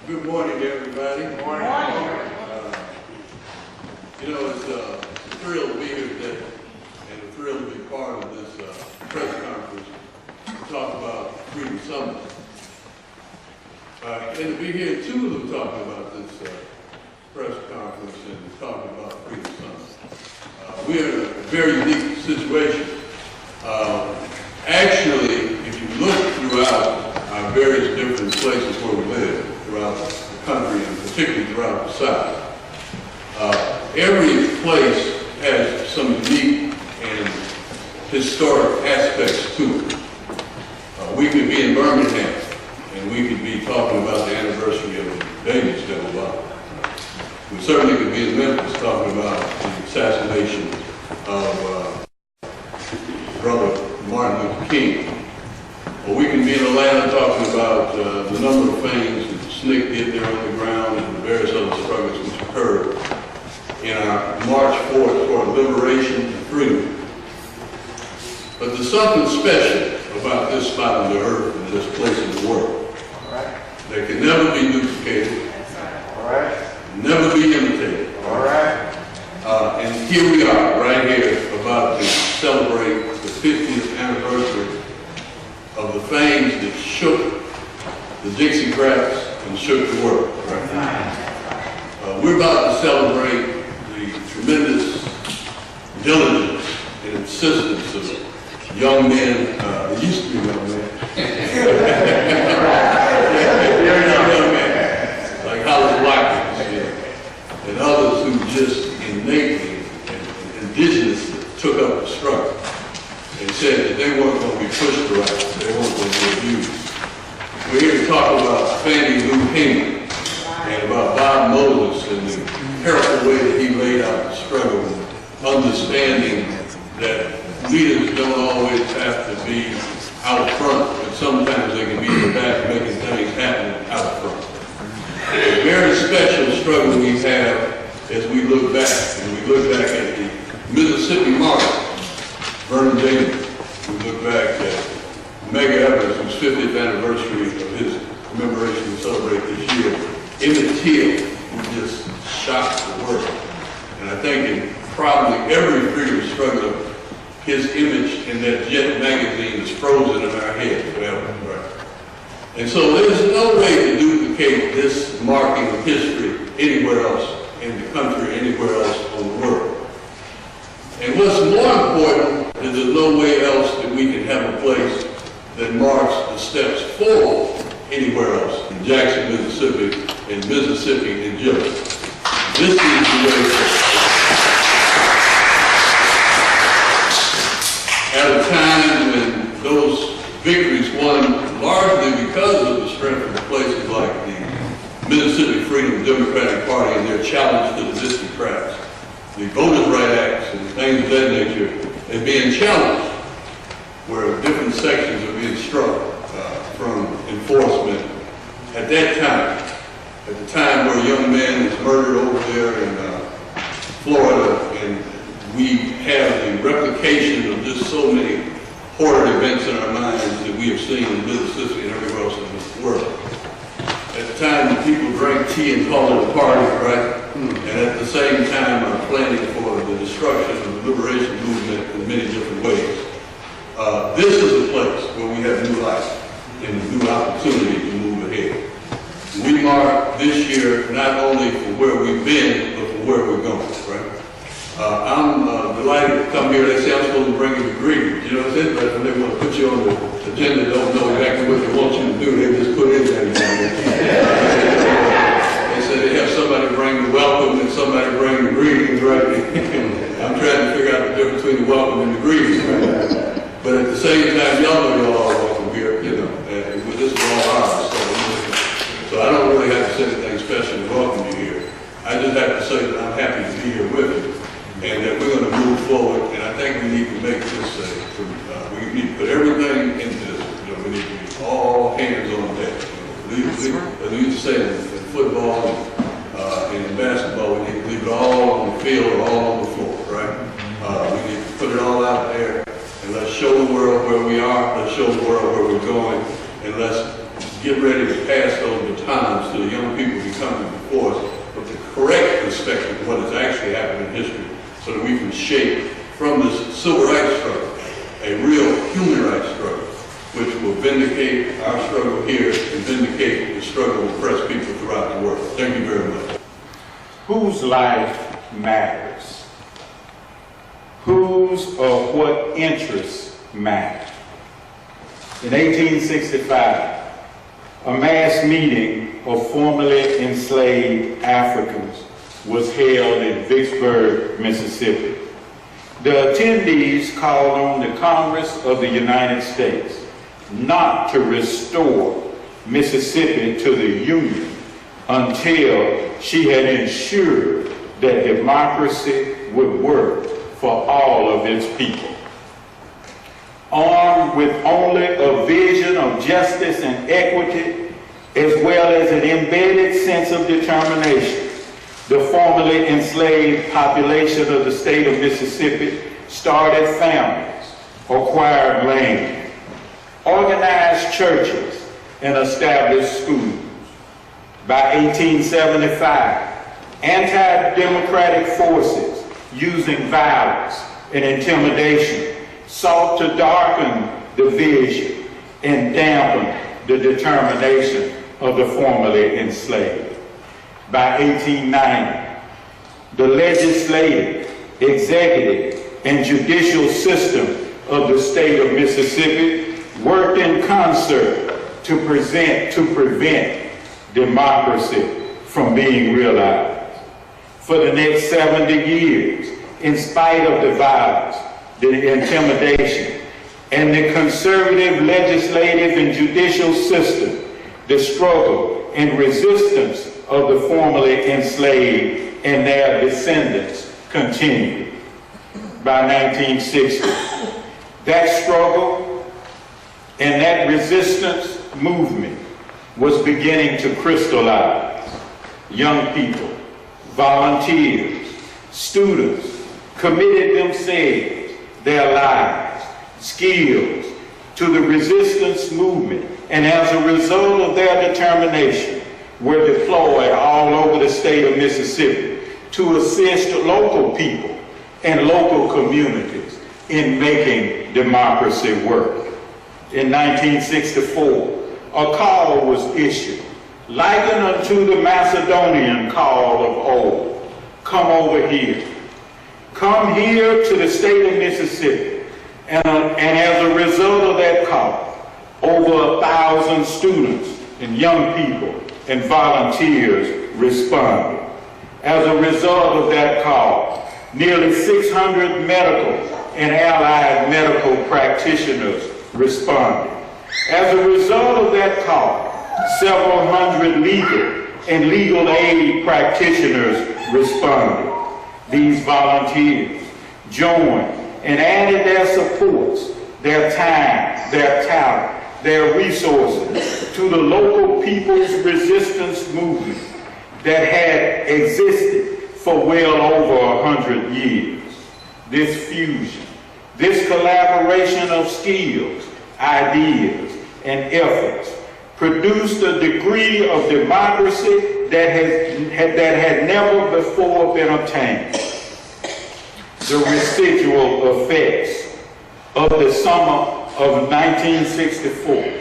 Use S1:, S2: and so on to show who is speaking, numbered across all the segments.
S1: Good morning, everybody. Good morning. It's a thrill to be here today and a thrill to be part of this press conference to talk about Freedom Summit. And to be here, two of them talking about this press conference and talking about Freedom Summit. We are in a very unique situation. Actually, if you look throughout our various different places where we live, throughout the country and particularly throughout the South, every place has some unique and historic aspects to it. We could be in Birmingham and we could be talking about the anniversary of the Davis Declaration. We certainly could be in Memphis talking about the assassination of Brother Martin Luther King. Or we can be in Atlanta talking about the number of things that the SNCC did there on the ground and the various other struggles which occurred in our March forth for liberation and freedom. But there's something special about this spot on the earth and this place in the world that can never be duplicated, never be imitated. And here we are, right here, about to celebrate the 50th anniversary of the things that shook the Dixiecrats and shook the world. We're about to celebrate the tremendous diligence and insistence of young men. It used to be young men. Young men, like Hollis Watkins and others who just innately and indigenously took up the struggle and said that they weren't going to be pushed around, they weren't going to be abused. We're here to talk about Fannie Lou Hamer and about Bob Moses and the careful way that he laid out the struggle, understanding that leaders don't always have to be out front, but sometimes they can be in the back making things happen out front. A very special struggle we have as we look back, and we look back at the Mississippi March. Vernon Davis, we look back at Medgar Evers, whose 50th anniversary of his commemoration we celebrate this year. Emmett Till, who just shocked the world. And I think in probably every freedom struggle, his image in that Jet magazine is frozen in our head forever. Right? And so there's no way to duplicate this marking of history anywhere else in the country, anywhere else on the world. And what's more important is there's no way else that we can have a place that marks the steps forward anywhere else in Jackson, Mississippi, and Mississippi in general. This is the way at a time when those victories won largely because of the strength of places like the Mississippi Freedom Democratic Party and their challenge to the Dixiecrats, the Voters' Rights Acts and things of that nature, is being challenged, where different sections are being struck from enforcement. At that time, at the time where a young man was murdered over there in Florida, and we have the replication of just so many horrid events in our minds that we have seen in Mississippi and everywhere else in the world. At the time, the people drank tea and called it a party, right? And at the same time, are planning for the destruction of the liberation movement in many different ways. This is a place where we have new life and a new opportunity to move ahead. We mark this year not only for where we've been, but for where we're going, right? I'm delighted to come here. They say I'm supposed to bring you the greetings. You know, it's interesting when they want to put you on the agenda, don't know exactly what they want you to do. They just put in there. They said they have somebody bring the welcome and somebody bring the greetings, right? I'm trying to figure out the difference between the welcome and the greetings, right? But at the same time, y'all know you're all welcome here, you know, and this is all ours. So I don't really have to say anything special to welcome you here. I just have to say that I'm happy to be here with you and that we're going to move forward. And I think we need to make this, we need to put everything into this. You know, we need to be all hands on deck. As we used to say in football and in basketball, we need to leave it all on the field or all on the floor, right? We need to put it all out there and let's show the world where we are, let's show the world where we're going, and let's get ready to pass those batons to the young people becoming before us with the correct perspective of what has actually happened in history, so that we can shape from this civil rights struggle a real human rights struggle, which will vindicate our struggle here and vindicate the struggle of oppressed people throughout the world. Thank you very much.
S2: Whose life matters? Whose or what interests matter? In 1865, a mass meeting of formerly enslaved Africans was held in Vicksburg, Mississippi. The attendees called on the Congress of the United States not to restore Mississippi to the Union until she had ensured that democracy would work for all of its people. Armed with only a vision of justice and equity, as well as an embedded sense of determination, the formerly enslaved population of the state of Mississippi started families, acquired land, organized churches, and established schools. By 1875, anti-democratic forces using violence and intimidation sought to darken the vision and dampen the determination of the formerly enslaved. By 1890, the legislative, executive, and judicial system of the state of Mississippi worked in concert to prevent democracy from being realized. For the next 70 years, in spite of the violence, the intimidation, and the conservative legislative and judicial system, the struggle and resistance of the formerly enslaved and their descendants continued. By 1960, that struggle and that resistance movement was beginning to crystallize. Young people, volunteers, students committed themselves, their lives, skills to the resistance movement, and as a result of their determination, were deployed all over the state of Mississippi to assist local people and local communities in making democracy work. In 1964, a call was issued, likened unto the Macedonian call of old. Come over here. Come here to the state of Mississippi. And as a result of that call, over 1,000 students and young people and volunteers responded. As a result of that call, nearly 600 medical and allied medical practitioners responded. As a result of that call, several hundred legal and legal aid practitioners responded. These volunteers joined and added their supports, their time, their talent, their resources to the local people's resistance movement that had existed for well over 100 years. This fusion, this collaboration of skills, ideas, and efforts produced a degree of democracy that had never before been obtained. The residual effects of the summer of 1964,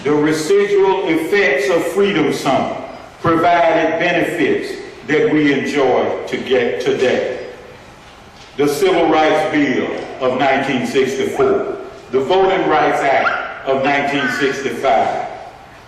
S2: the residual effects of Freedom Summer provided benefits that we enjoy to get today. The Civil Rights Bill of 1964, the Voting Rights Act of 1965,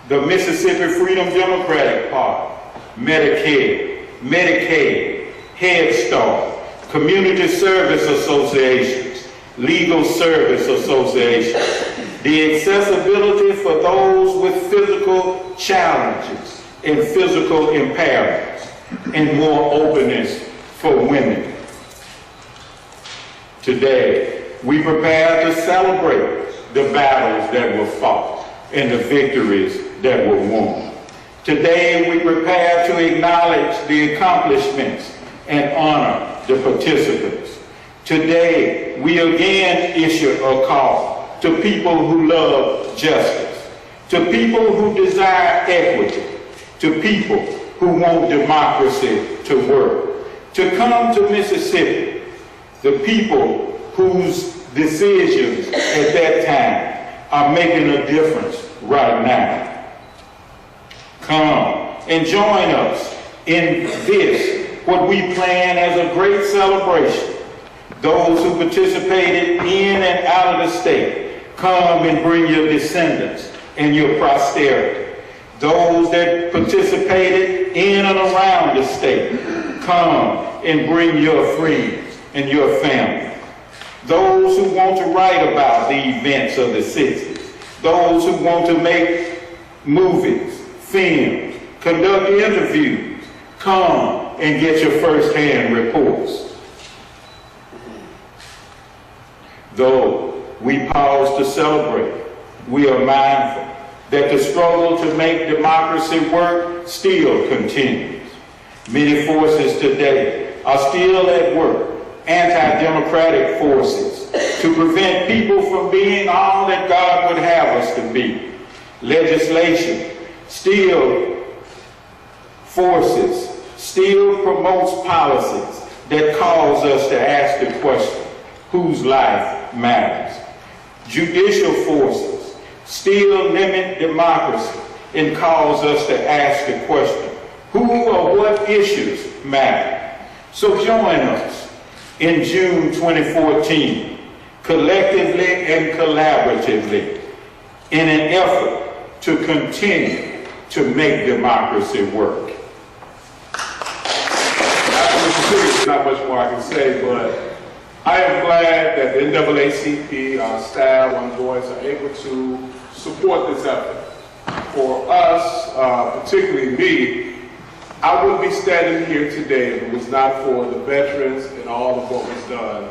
S2: the Mississippi Freedom Democratic Party, Medicare, Medicaid, Head Start, Community Service Associations, Legal Service Associations, the accessibility for those with physical challenges and physical impairments, and more openness for women. Today, we prepare to celebrate the battles that were fought and the victories that were won. Today, we prepare to acknowledge the accomplishments and honor the participants. Today, we again issue a call to people who love justice, to people who desire equity, to people who want democracy to work, to come to Mississippi, the people whose decisions at that time are making a difference right now. Come and join us in this, what we plan as a great celebration. Those who participated in and out of the state, come and bring your descendants and your posterity. Those that participated in and around the state, come and bring your friends and your family. Those who want to write about the events of the 60s, those who want to make movies, films, conduct interviews, come and get your first-hand reports. Though we pause to celebrate, we are mindful that the struggle to make democracy work still continues. Many forces today are still at work, anti-democratic forces, to prevent people from being all that God would have us to be. Legislation still promotes policies that cause us to ask the question, whose life matters? Judicial forces still limit democracy and cause us to ask the question, who or what issues matter? So join us in June 2014, collectively and collaboratively, in an effort to continue to make democracy work.
S3: There's not much more I can say, but I am glad that the NAACP, our staff, One Voice, are able to support this effort. For us, particularly me, I wouldn't be standing here today if it was not for the veterans and all of what was done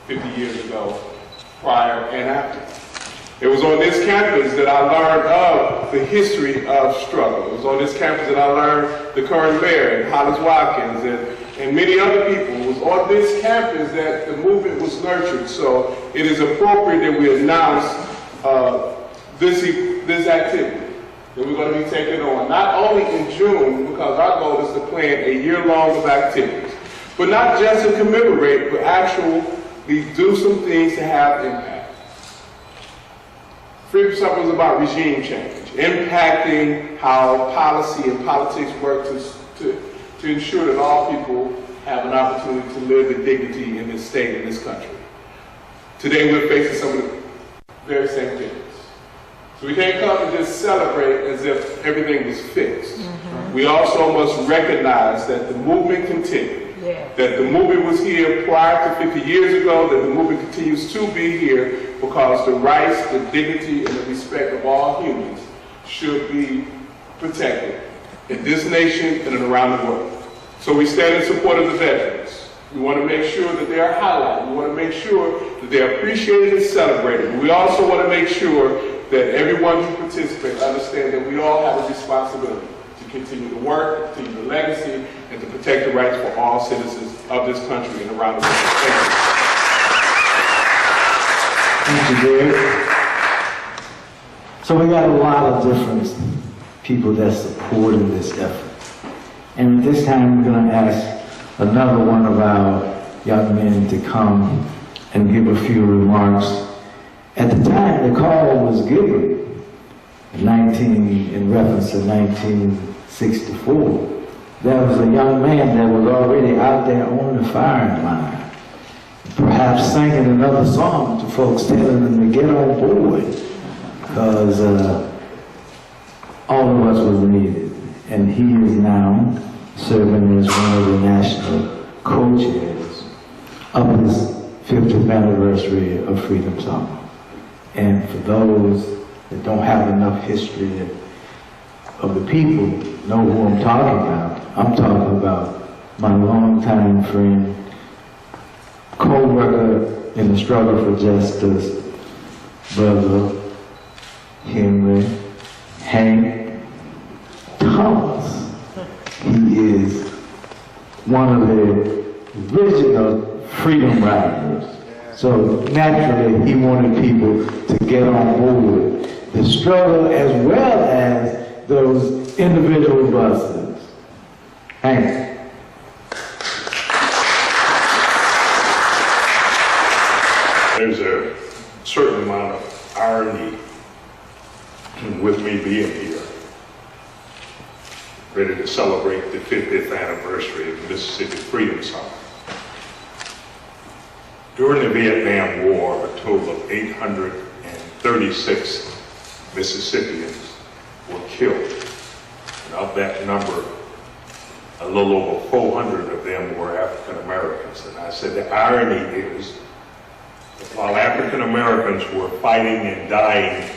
S3: 50 years ago, prior and after. It was on this campus that I learned of the history of struggle. It was on this campus that I learned the current mayor and Hollis Watkins and many other people. It was on this campus that the movement was nurtured. So it is appropriate that we announce this activity that we're going to be taking on, not only in June, because our goal is to plan a year long of activities, but not just to commemorate, but actually do some things to have impact. Freedom Summer is about regime change, impacting how policy and politics work to ensure that all people have an opportunity to live with dignity in this state, in this country. Today we're facing some of the very same things. So we can't come and just celebrate as if everything was fixed. Mm-hmm. We also must recognize that the movement continued, that the movement was here prior to 50 years ago, that the movement continues to be here because the rights, the dignity, and the respect of all humans should be protected in this nation and around the world. So we stand in support of the veterans. We want to make sure that they are highlighted. We want to make sure that they are appreciated and celebrated. We also want to make sure that everyone who participates understand that we all have a responsibility to continue the work, continue the legacy, and to protect the rights for all citizens of this country and around the world. Thank you.
S4: Thank you, Derek. So we got a lot of different people that supported this effort. And this time we're going to ask another one of our young men to come and give a few remarks. At the time the call was given, in reference to 1964, there was a young man that was already out there on the firing line, perhaps singing another song to folks, telling them to get on board, because all of us was needed. And he is now serving as one of the national co-chairs of this 50th anniversary of Freedom Summer. And for those that don't have enough history of the people, know who I'm talking about. I'm talking about my longtime friend, co-worker in the struggle for justice, Brother Henry Hank Thomas. He is one of the original freedom riders. So naturally, he wanted people to get on board this struggle as well as those individual buses. Hank.
S5: There's a certain amount of irony with me being here, ready to celebrate the 50th anniversary of the Mississippi Freedom Song. During the Vietnam War, a total of 836 Mississippians were killed. And of that number, a little over 400 of them were African Americans. And I said the irony is, while African Americans were fighting and dying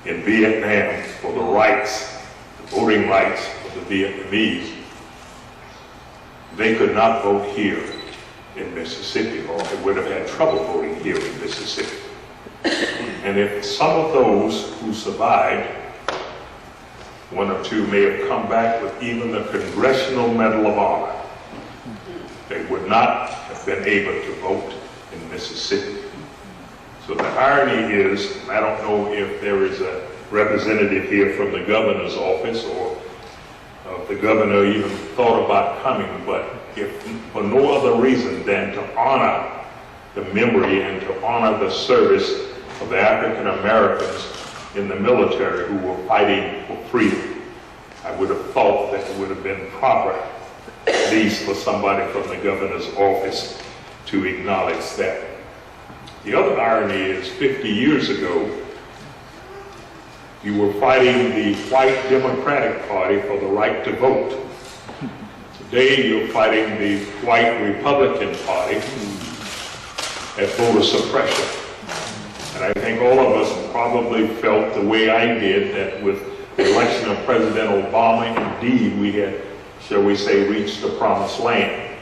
S5: in Vietnam for the rights, the voting rights of the Vietnamese, they could not vote here in Mississippi, or they would have had trouble voting here in Mississippi. And if some of those who survived, one or two may have come back with even the Congressional Medal of Honor, they would not have been able to vote in Mississippi. So the irony is, I don't know if there is a representative here from the governor's office, or the governor even thought about coming, but if for no other reason than to honor the memory and to honor the service of the African Americans in the military who were fighting for freedom, I would have thought that it would have been proper, at least for somebody from the governor's office, to acknowledge that. The other irony is 50 years ago, you were fighting the white Democratic Party for the right to vote. Today, you're fighting the white Republican Party at voter suppression. And I think all of us probably felt the way I did, that with the election of President Obama, indeed, we had, shall we say, reached the promised land,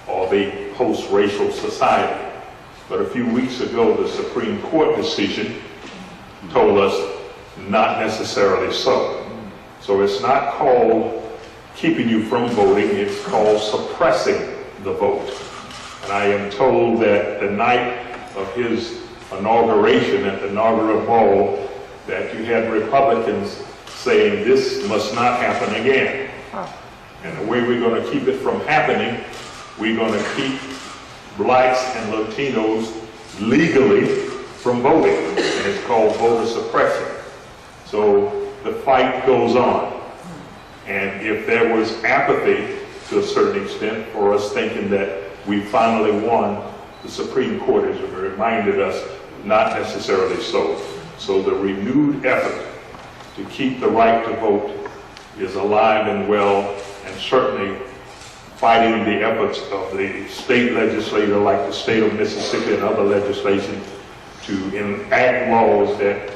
S5: or the post-racial society. But a few weeks ago, the Supreme Court decision told us not necessarily so. So it's not called keeping you from voting, it's called suppressing the vote. And I am told that the night of his inauguration at the inaugural ball, that you had Republicans saying this must not happen again. And the way we're going to keep it from happening, we're going to keep blacks and Latinos legally from voting, and it's called voter suppression. So the fight goes on. And if there was apathy to a certain extent for us thinking that we finally won, the Supreme Court has reminded us not necessarily so. So the renewed effort to keep the right to vote is alive and well, and certainly fighting the efforts of the state legislature like the state of Mississippi and other legislation to enact laws that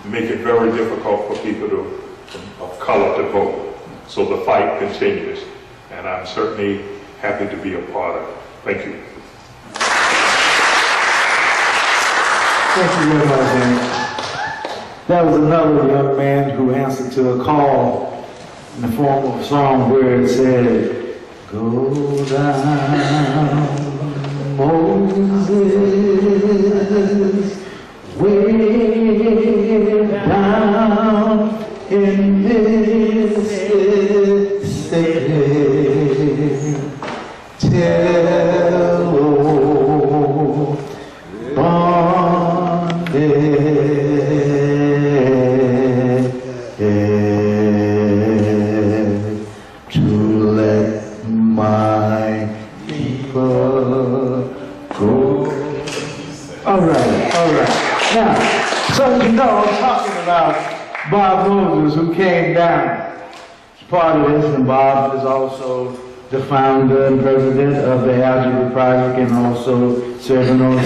S5: make it very difficult for people of color to vote. So the fight continues, and I'm certainly happy to be a part of it. Thank you.
S4: Thank you very much, Hank. That was another young man who answered to a call in the form of a song where it said, "Go down, Moses, way down in Mississippi, tell old bondage to let my people go." All right. Now, so you know, I'm talking about Bob Moses, who came down as part of this, and Bob is also the founder and president of the Algebra Project, and also serving on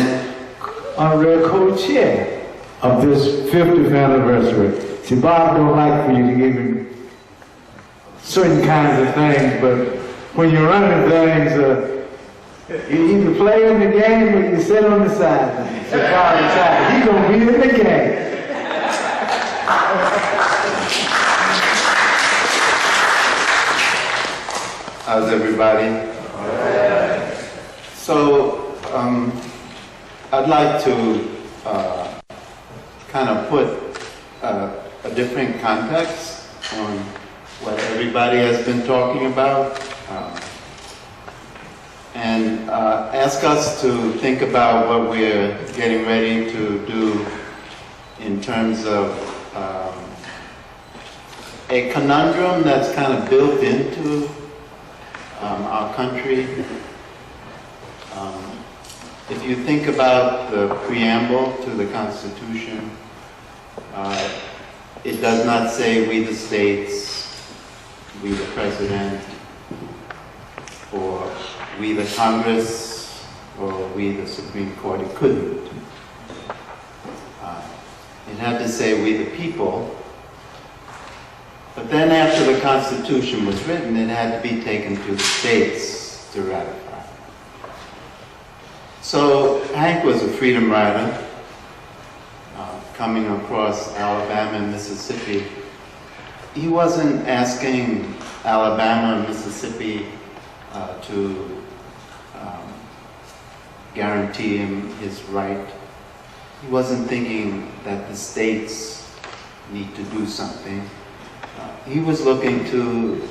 S4: honorary co-chair of this 50th anniversary. See, Bob don't like for you to give him certain kinds of things, but when you're running things, you either play in the game or you sit on the sideline. So Bob decided he's gonna be in the game.
S6: How's everybody? So I'd like to kind of put a different context on what everybody has been talking about, and ask us to think about what we're getting ready to do in terms of a conundrum that's kind of built into our country. If you think about the preamble to the Constitution, it does not say we the states, we the president, or we the Congress, or we the Supreme Court. It couldn't. It had to say we the people. But then after the Constitution was written, it had to be taken to the states to ratify. So Hank was a freedom rider coming across Alabama and Mississippi. He wasn't asking Alabama and Mississippi to guarantee him his right. He wasn't thinking that the states need to do something. He was looking to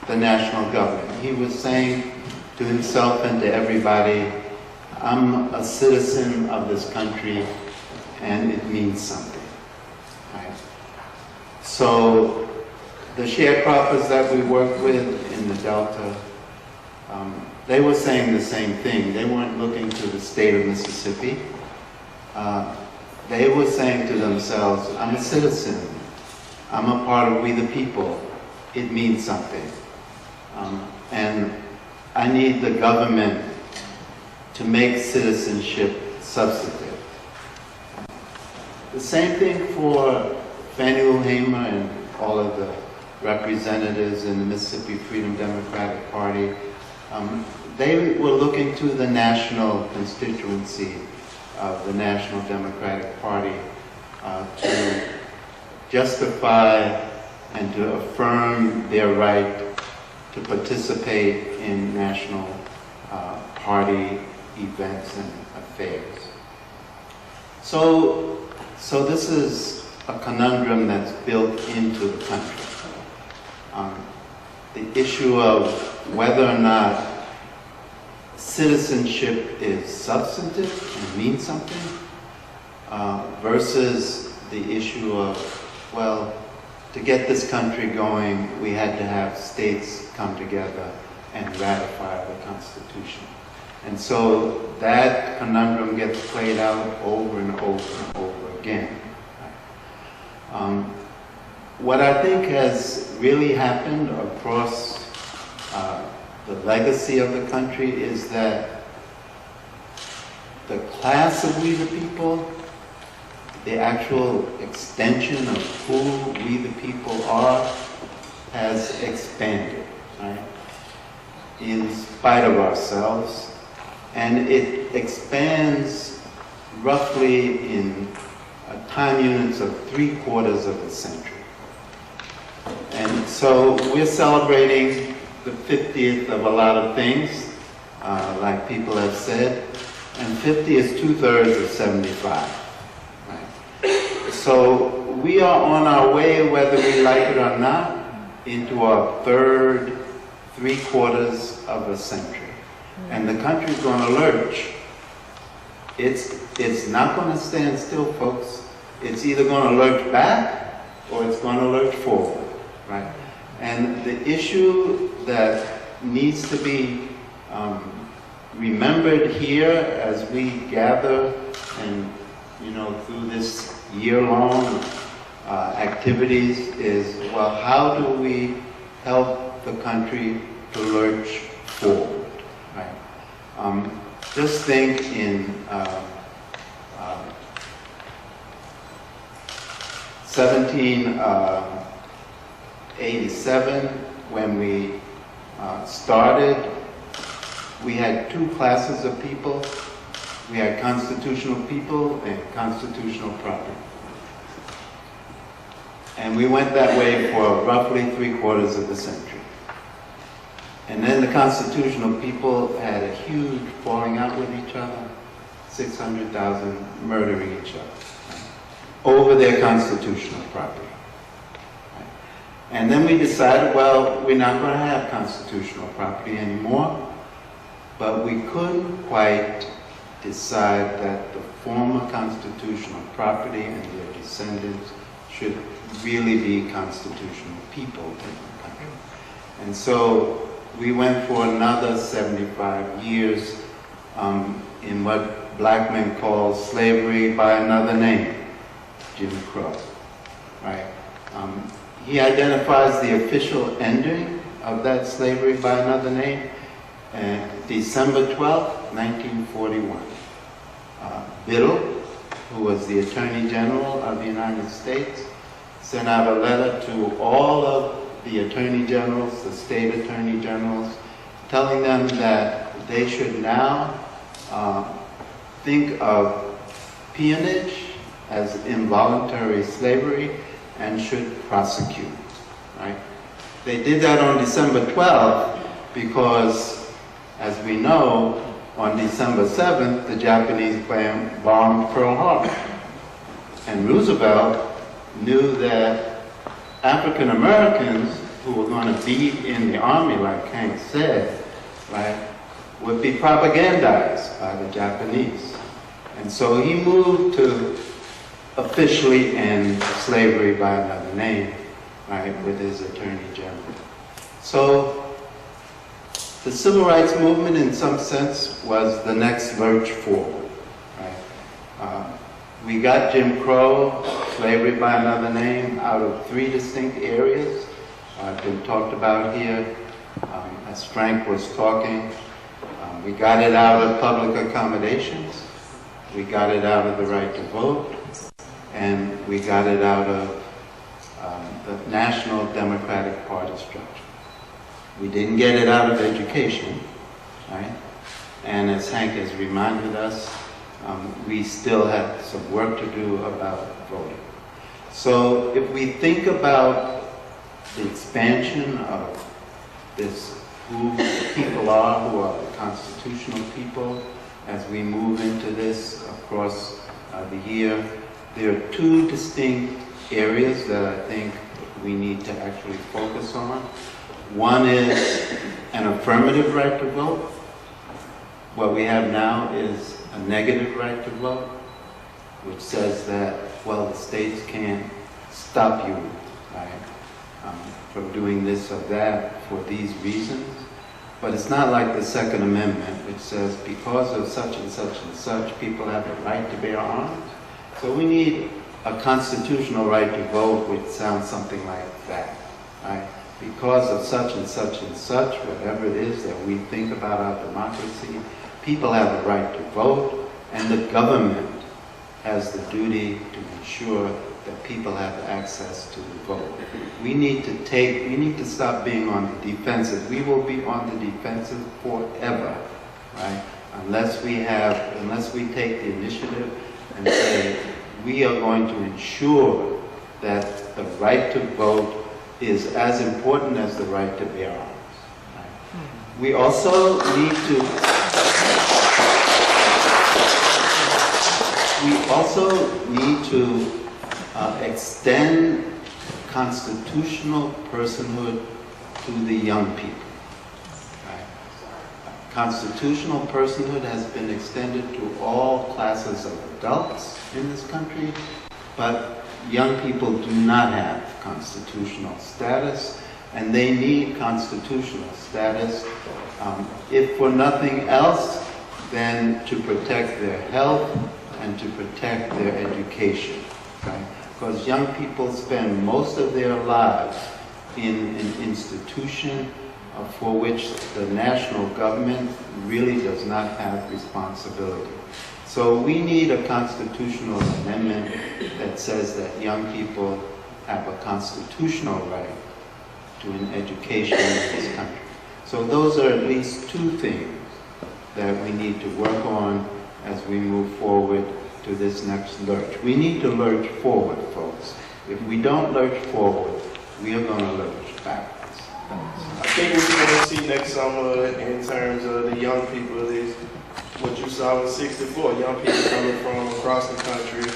S6: the national government. He was saying to himself and to everybody, I'm a citizen of this country and it means something. Right? So the sharecroppers that we work with in the Delta, they were saying the same thing. They weren't looking to the state of Mississippi. They were saying to themselves, I'm a citizen. I'm a part of we the people. It means something. And I need the government to make citizenship substantive. The same thing for Faneuil Hamer and all of the representatives in the Mississippi Freedom Democratic Party. They were looking to the national constituency of the National Democratic Party to justify and to affirm their right to participate in national party events and affairs. So this is a conundrum that's built into the country. The issue of whether or not citizenship is substantive and means something versus the issue of, well, to get this country going, we had to have states come together and ratify the Constitution. And so that conundrum gets played out over and over and over again. What I think has really happened across the legacy of the country is that the class of we the people, the actual extension of who we the people are, has expanded, right? In spite of ourselves. And it expands roughly in time units of 3/4 of a century. And so we're celebrating the 50th of a lot of things, like people have said, and 50 is 2/3 of 75. Right? So we are on our way, whether we like it or not, into our third 3/4 of a century. And the country's going to lurch. It's not going to stand still, folks. It's either going to lurch back or it's going to lurch forward, right? And the issue that needs to be remembered here as we gather and, through this year-long activities is, well, how do we help the country to lurch forward? Right. Just think in 1787, when we started, we had two classes of people. We had constitutional people and constitutional property. And we went that way for roughly 3/4 of a century. And then the constitutional people had a huge falling out with each other, 600,000 murdering each other. over their constitutional property. And then we decided, well, we're not going to have constitutional property anymore, but we couldn't quite decide that the former constitutional property and their descendants should really be constitutional people in the country. And so we went for another 75 years in what black men call slavery by another name, Jim Crow, right? He identifies the official ending of that slavery by another name, December 12, 1941. Biddle, who was the Attorney General of the United States, sent out a letter to all of the Attorney Generals, the state Attorney Generals, telling them that they should now think of peonage as involuntary slavery and should prosecute, right? They did that on December 12th because, as we know, on December 7th, the Japanese bombed Pearl Harbor. And Roosevelt knew that African Americans who were going to be in the army, like Hank said, right, would be propagandized by the Japanese. And so he moved to officially end slavery by another name, right, with his Attorney General. So the Civil Rights Movement, in some sense, was the next lurch forward, right? We got Jim Crow, slavery by another name, out of 3 distinct areas. Been talked about here, as Frank was talking. We got it out of public accommodations, we got it out of the right to vote, and we got it out of the National Democratic Party structure. We didn't get it out of education, right? And as Hank has reminded us, we still have some work to do about voting. So if we think about the expansion of this, who people are, who are the constitutional people, as we move into this across the year, there are 2 distinct areas that I think we need to actually focus on. One is an affirmative right to vote. What we have now is a negative right to vote, which says that, well, the states can't stop you, right, from doing this or that for these reasons. But it's not like the Second Amendment, which says because of such and such and such, people have a right to bear arms. So we need a constitutional right to vote, which sounds something like that, right? Because of such and such and such, whatever it is that we think about our democracy, people have a right to vote, and the government has the duty to ensure that people have access to the vote. We need to stop being on the defensive. We will be on the defensive forever, right? Unless we take the initiative and say, we are going to ensure that the right to vote is as important as the right to bear arms. Right? We also need to extend constitutional personhood to the young people. Right? Constitutional personhood has been extended to all classes of adults in this country, but young people do not have constitutional status, and they need constitutional status, if for nothing else, than to protect their health and to protect their education, right? Because young people spend most of their lives in an institution for which the national government really does not have responsibility. So we need a constitutional amendment that says that young people have a constitutional right to an education in this country. So those are at least 2 things that we need to work on as we move forward to this next lurch. We need to lurch forward, folks. If we don't lurch forward, we are going to lurch backwards.
S7: I think what you're going to see next summer in terms of the young people is what you saw in '64. Young people coming from across the country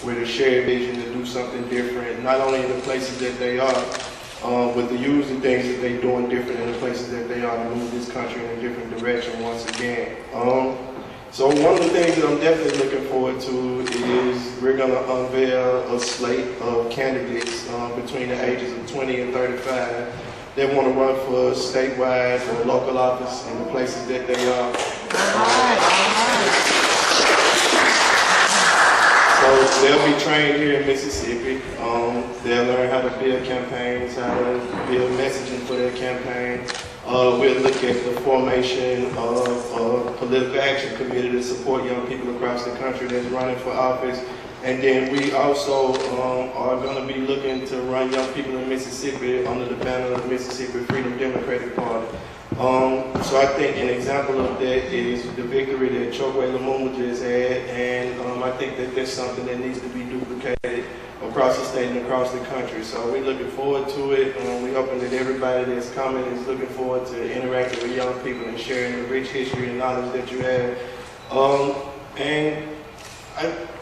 S7: with a shared vision to do something different, not only in the places that they are, but to use the things that they're doing different in the places that they are to move this country in a different direction once again. So one of the things that I'm definitely looking forward to is we're going to unveil a slate of candidates between the ages of 20 and 35 that want to run for statewide or local office in the places that they are. So they'll be trained here in Mississippi. They'll learn how to build campaigns, how to build messaging for their campaign. We'll look at the formation of a political action committee to support young people across the country that's running for office. And then we also are going to be looking to run young people in Mississippi under the banner of the Mississippi Freedom Democratic Party. So I think an example of that is the victory that Chokwe Lumumba just had, and I think that that's something that needs to be duplicated across the state and across the country. So we're looking forward to it. We're hoping that everybody that's coming is looking forward to interacting with young people and sharing the rich history and knowledge that you have.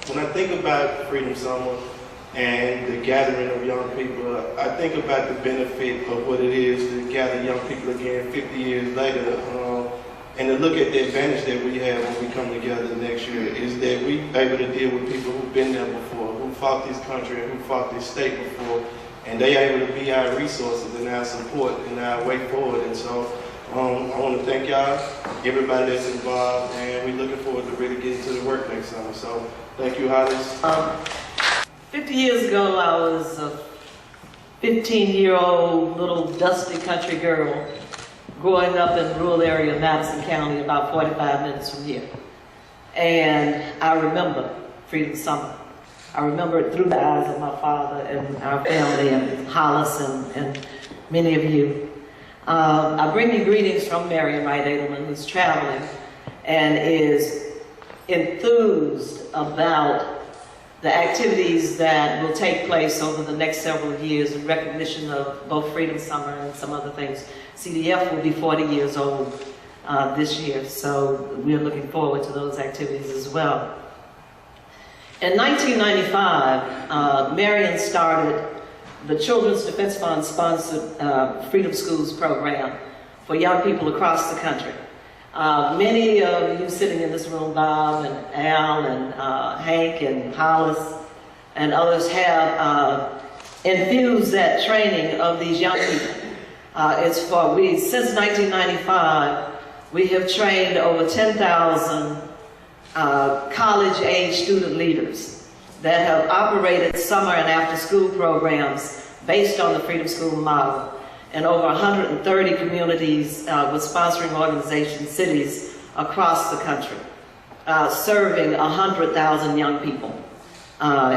S7: When I think about Freedom Summer and the gathering of young people, I think about the benefit of what it is to gather young people again 50 years later, and to look at the advantage that we have when we come together next year is that we're able to deal with people who've been there before, who fought this country and who fought this state before, and they're able to be our resources and our support and our way forward. And so I want to thank y'all, everybody that's involved, and we're looking forward to really getting to the work next summer. So thank you, Hollis.
S8: 50 years ago, I was a 15-year-old little dusty country girl growing up in the rural area of Madison County, about 45 minutes from here. And I remember Freedom Summer. I remember it through the eyes of my father and our family and Hollis and many of you. I bring you greetings from Marion Wright Edelman, who's traveling and is enthused about the activities that will take place over the next several years in recognition of both Freedom Summer and some other things. CDF will be 40 years old this year, so we're looking forward to those activities as well. In 1995, Marion started the Children's Defense Fund sponsored Freedom Schools program for young people across the country. Many of you sitting in this room, Bob and Al and Hank and Hollis and others have infused that training of these young people. Since 1995, we have trained over 10,000 college-age student leaders that have operated summer and after-school programs based on the Freedom School model in over 130 communities with sponsoring organizations, cities across the country, serving 100,000 young people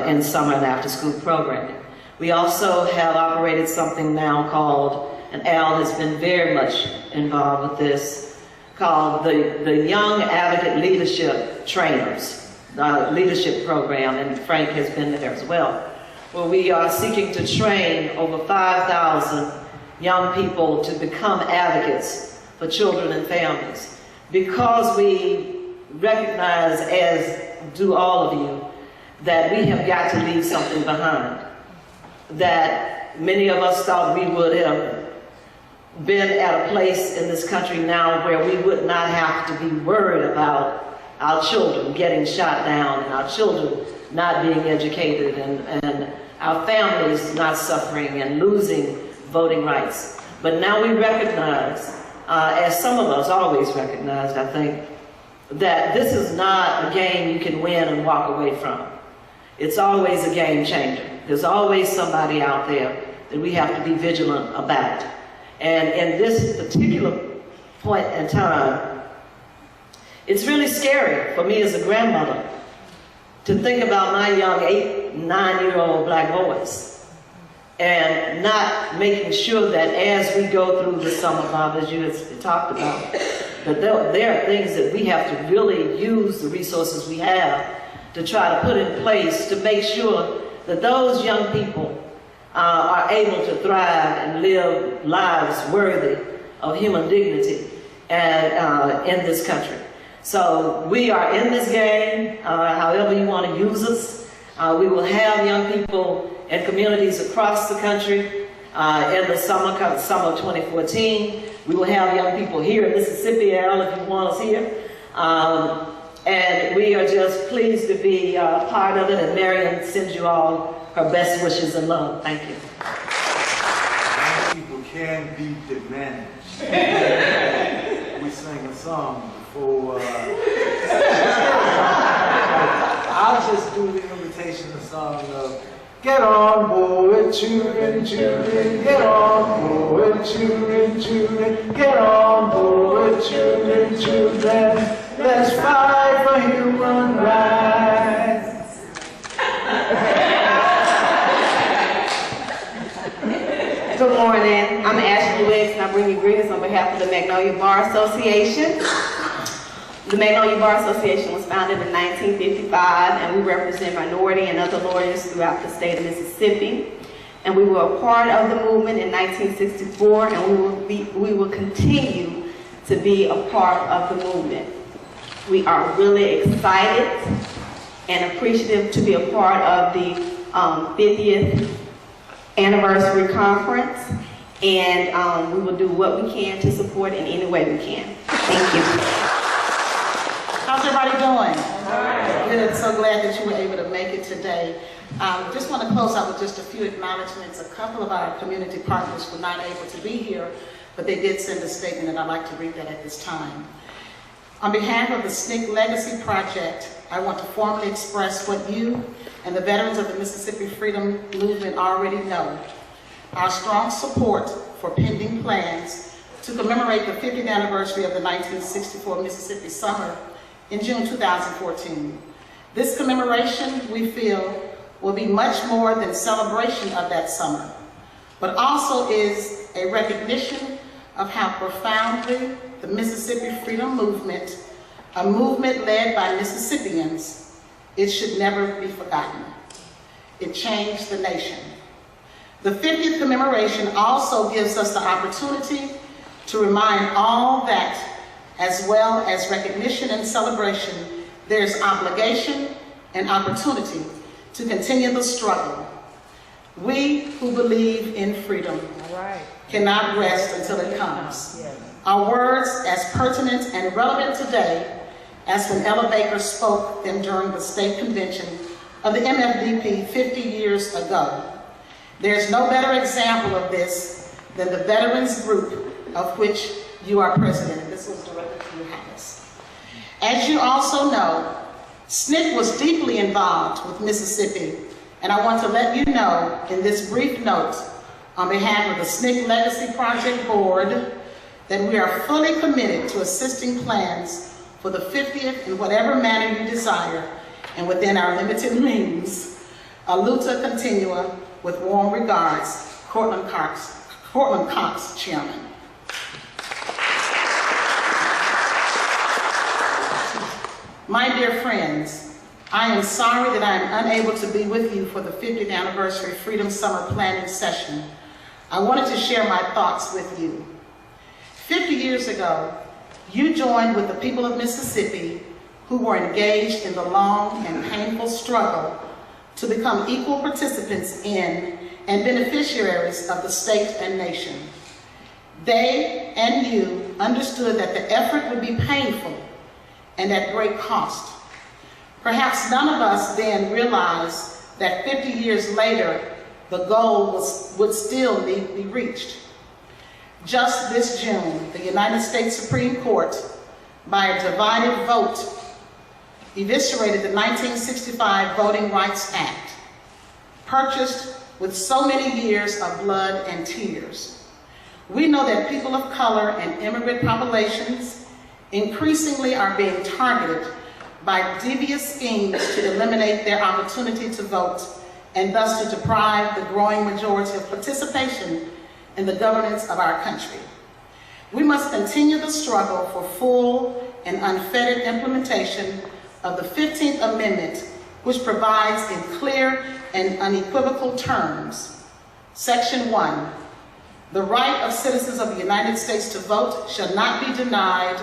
S8: in summer and after-school programming. We also have operated something now called, and Al has been very much involved with this, called the Young Advocate Leadership Trainers Leadership Program, and Frank has been there as well, where we are seeking to train over 5,000 young people to become advocates for children and families. Because we recognize, as do all of you, that we have got to leave something behind. That many of us thought we would have been at a place in this country now where we would not have to be worried about our children getting shot down and our children not being educated and our families not suffering and losing voting rights. But now we recognize, as some of us always recognized, I think, that this is not a game you can win and walk away from. It's always a game changer. There's always somebody out there that we have to be vigilant about. And in this particular point in time, it's really scary for me as a grandmother to think about my young 8-, 9-year-old black boys and not making sure that as we go through the summer, Bob, as you have talked about, that there are things that we have to really use the resources we have to try to put in place to make sure that those young people are able to thrive and live lives worthy of human dignity and in this country. So we are in this game, however you want to use us. We will have young people in communities across the country in the summer of 2014. We will have young people here in Mississippi, Al, if you want us here. And we are just pleased to be part of it, and Marion sends you all her best wishes and love. Thank you.
S4: People can be demanding. We sang a song before. I'll just do the imitation of the song of "Get on board, children, children, get on board, children, children, get on board, children, children, let's fight for human rights."
S9: Good morning. I'm Ashley Wiggs, and I bring you greetings on behalf of the Magnolia Bar Association. The Magnolia Bar Association was founded in 1955, and we represent minority and other lawyers throughout the state of Mississippi. And we were a part of the movement in 1964, and we will continue to be a part of the movement. We are really excited and appreciative to be a part of the 50th anniversary conference, and we will do what we can to support in any way we can. Thank you.
S10: How's everybody doing? Good. So glad that you were able to make it today. Just want to close out with just a few acknowledgments. A couple of our community partners were not able to be here, but they did send a statement, and I'd like to read that at this time. On behalf of the SNCC Legacy Project, I want to formally express what you and the veterans of the Mississippi Freedom Movement already know: our strong support for pending plans to commemorate the 50th anniversary of the 1964 Mississippi Summer in June 2014. This commemoration, we feel, will be much more than celebration of that summer, but also is a recognition of how profoundly the Mississippi Freedom Movement, a movement led by Mississippians, it should never be forgotten. It changed the nation. The 50th commemoration also gives us the opportunity to remind all that, as well as recognition and celebration, there's obligation and opportunity to continue the struggle. We who believe in freedom cannot rest until it comes. Our words as pertinent and relevant today as when Ella Baker spoke them during the state convention of the MFDP 50 years ago. There's no better example of this than the veterans group of which you are president. This was directed to you, Highness. As you also know, SNCC was deeply involved with Mississippi, and I want to let you know in this brief note on behalf of the SNCC Legacy Project Board that we are fully committed to assisting plans for the 50th in whatever manner you desire and within our limited means. Aluta continua, with warm regards, Cortland Cox, Chairman. My dear friends, I am sorry that I am unable to be with you for the 50th anniversary Freedom Summer Planning Session. I wanted to share my thoughts with you. 50 years ago, you joined with the people of Mississippi who were engaged in the long and painful struggle to become equal participants in and beneficiaries of the state and nation. They and you understood that the effort would be painful and at great cost. Perhaps none of us then realized that 50 years later, the goal would still need to be reached. Just this June, the United States Supreme Court, by a divided vote, eviscerated the 1965 Voting Rights Act, purchased with so many years of blood and tears. We know that people of color and immigrant populations increasingly are being targeted by devious schemes to eliminate their opportunity to vote and thus to deprive the growing majority of participation in the governance of our country. We must continue the struggle for full and unfettered implementation of the 15th Amendment, which provides in clear and unequivocal terms. Section 1, the right of citizens of the United States to vote shall not be denied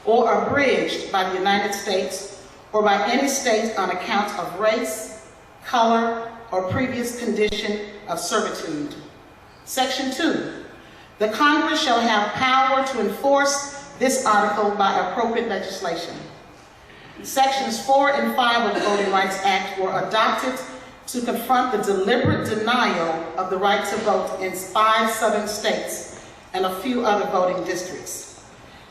S10: or abridged by the United States or by any state on account of race, color, or previous condition of servitude. Section 2, the Congress shall have power to enforce this article by appropriate legislation. Sections 4 and 5 of the Voting Rights Act were adopted to confront the deliberate denial of the right to vote in 5 southern states and a few other voting districts.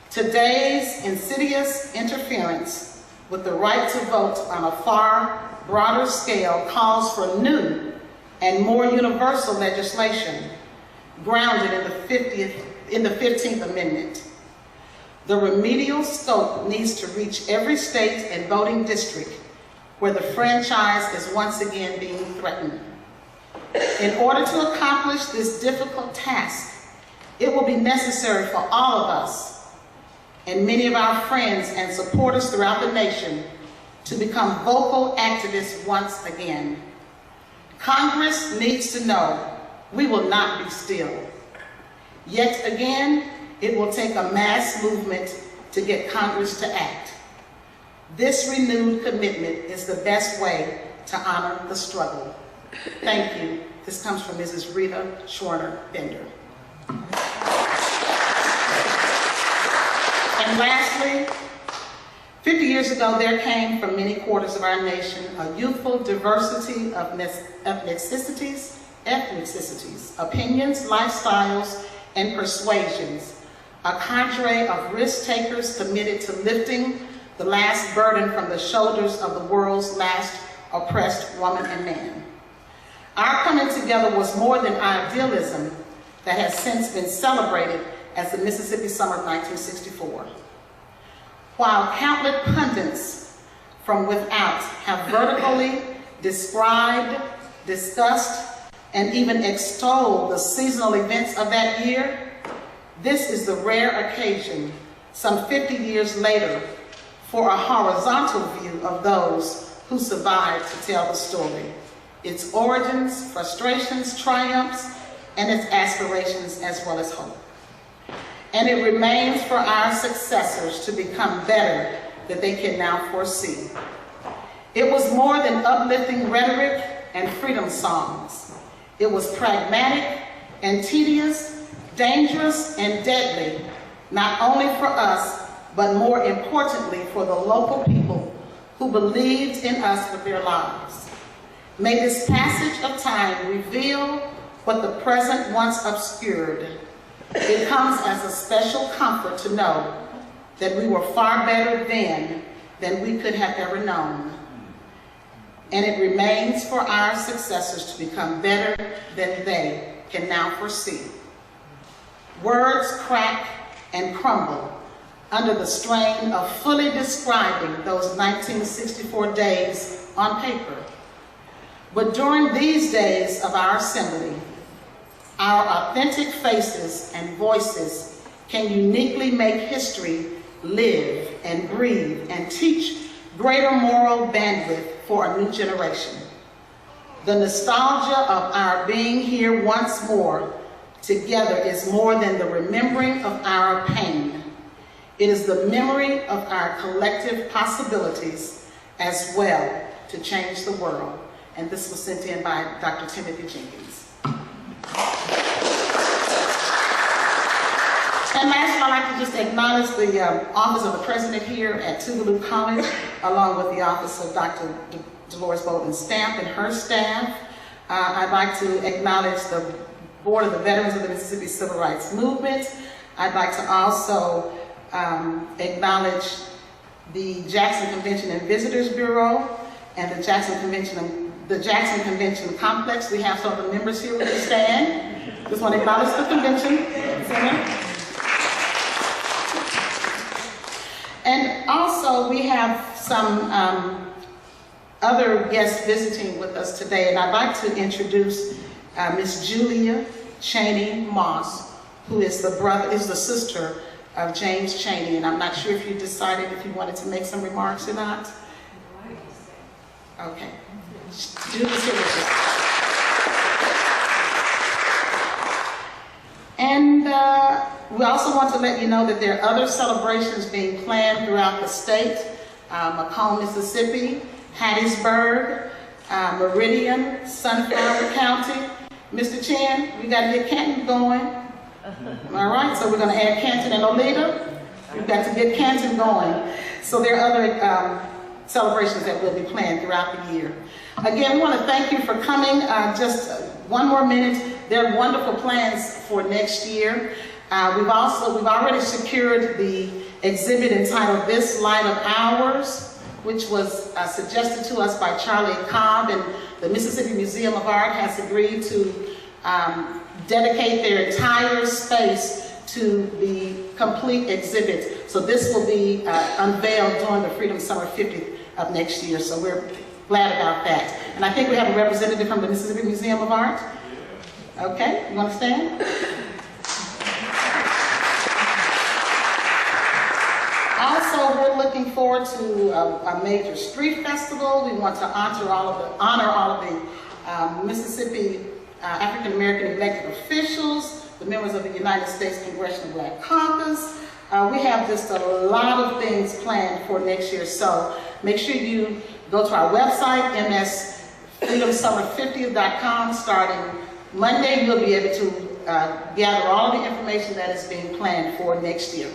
S10: Today's insidious interference with the right to vote on a far broader scale calls for new and more universal legislation grounded in the 15th Amendment. The remedial scope needs to reach every state and voting district where the franchise is once again being threatened. In order to accomplish this difficult task, it will be necessary for all of us and many of our friends and supporters throughout the nation to become vocal activists once again. Congress needs to know we will not be still. Yet again, it will take a mass movement to get Congress to act. This renewed commitment is the best way to honor the struggle. Thank you. This comes from Mrs. Rita Schwerner Bender. And lastly, 50 years ago, there came from many quarters of our nation a youthful diversity of ethnicities, opinions, lifestyles, and persuasions, a cadre of risk-takers committed to lifting the last burden from the shoulders of the world's last oppressed woman and man. Our coming together was more than idealism that has since been celebrated as the Mississippi Summer of 1964. While countless pundits from without have vertically described, discussed, and even extolled the seasonal events of that year, this is the rare occasion, some 50 years later, for a horizontal view of those who survived to tell the story, its origins, frustrations, triumphs, and its aspirations as well as hope. And it remains for our successors to become better than they can now foresee. It was more than uplifting rhetoric and freedom songs. It was pragmatic and tedious, dangerous and deadly, not only for us, but more importantly for the local people who believed in us with their lives. May this passage of time reveal what the present once obscured. It comes as a special comfort to know that we were far better then than we could have ever known. And it remains for our successors to become better than they can now foresee. Words crack and crumble under the strain of fully describing those 1964 days on paper. But during these days of our assembly, our authentic faces and voices can uniquely make history live and breathe and teach greater moral bandwidth for a new generation. The nostalgia of our being here once more together is more than the remembering of our pain. It is the memory of our collective possibilities as well to change the world. And this was sent in by Dr. Timothy Jenkins. And lastly, I'd like to just acknowledge the Office of the President here at Tougaloo College, along with the Office of Dr. Dolores Bolden Stamp and her staff. I'd like to acknowledge the Board of the Veterans of the Mississippi Civil Rights Movement. I'd like to also acknowledge the Jackson Convention and Visitors Bureau and the Jackson Convention Complex. We have some of the members here with the stand. Just want to acknowledge the convention center. And also we have some other guests visiting with us today, and I'd like to introduce Miss Julia Chaney Moss, who is the sister of James Chaney, and I'm not sure if you decided if you wanted to make some remarks or not. Okay. Julie's here with us. And we also want to let you know that there are other celebrations being planned throughout the state. Macomb, Mississippi, Hattiesburg, Meridian, Sunflower County. Mr. Chen, we got to get Canton going. All right, so we're going to add Canton and Oneida. We've got to get Canton going. So there are other celebrations that will be planned throughout the year. Again, we want to thank you for coming. Just one more minute. There are wonderful plans for next year. We've already secured the exhibit entitled This Light of Ours, which was suggested to us by Charlie Cobb, and the Mississippi Museum of Art has agreed to dedicate their entire space to the complete exhibit. So this will be unveiled during the Freedom Summer 50th of next year, so we're glad about that. And I think we have a representative from the Mississippi Museum of Art. Okay, you want to stand? Also, we're looking forward to a major street festival. We want to honor all of the Mississippi African American elected officials, the members of the United States Congressional Black Caucus. We have just a lot of things planned for next year, so make sure you go to our website, msfreedomsummer50.com. Starting Monday, you'll be able to gather all of the information that is being planned for next year.